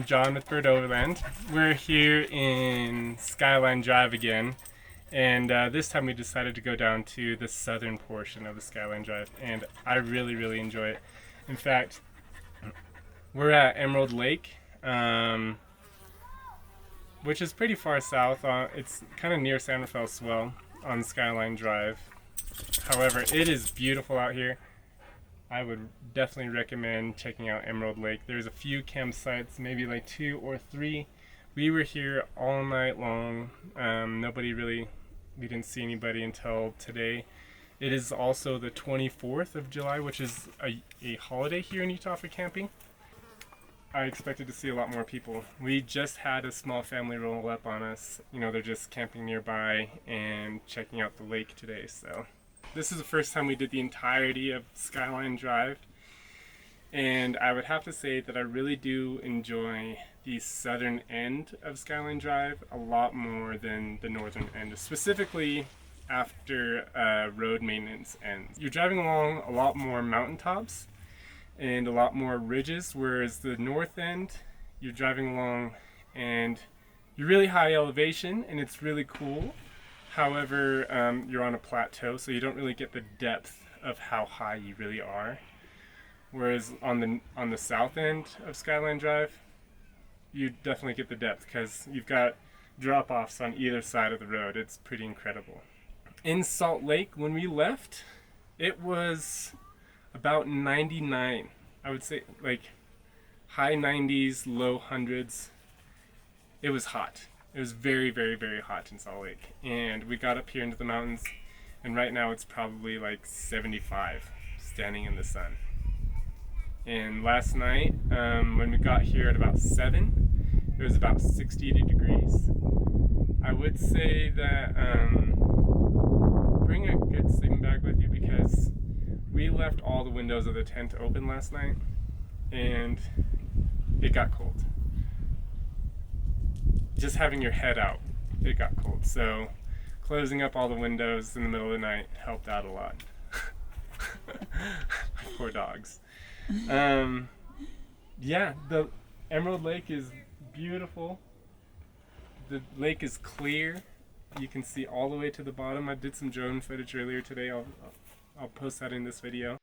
John with Bird Overland. We're here in Skyline Drive again, and this time we decided to go down to the southern portion of the Skyline Drive, and I really enjoy it. In fact, we're at Emerald Lake, which is pretty far south. It's kind of near San Rafael Swell on Skyline Drive. However, it is beautiful out here. I would definitely recommend checking out Emerald Lake. There's a few campsites, maybe like 2 or 3. We were here all night long. We didn't see anybody until today. It is also the 24th of July, which is a holiday here in Utah for camping. I expected to see a lot more people. We just had a small family roll up on us. You know, they're just camping nearby and checking out the lake today, so. This is the first time we did the entirety of Skyline Drive, and I would have to say that I really do enjoy the southern end of Skyline Drive a lot more than the northern end, specifically after road maintenance ends. You're driving along a lot more mountaintops and a lot more ridges, whereas the north end, you're driving along and you're really high elevation and it's really cool. However, you're on a plateau, so you don't really get the depth of how high you really are. Whereas on the south end of Skyline Drive, you definitely get the depth because you've got drop-offs on either side of the road. It's pretty incredible. In Salt Lake, when we left, it was about 99. I would say like high 90s, low hundreds. It was hot. It was very hot in Salt Lake, and we got up here into the mountains, and right now it's probably like 75 standing in the sun. And last night, when we got here at about 7, it was about 60 degrees. I would say that bring a good sleeping bag with you because we left all the windows of the tent open last night, and it got cold. Just having your head out, it got cold. So closing up all the windows in the middle of the night helped out a lot. Poor dogs. Yeah, the Emerald Lake is beautiful. The lake is clear. You can see all the way to the bottom. I did some drone footage earlier today. I'll post that in this video.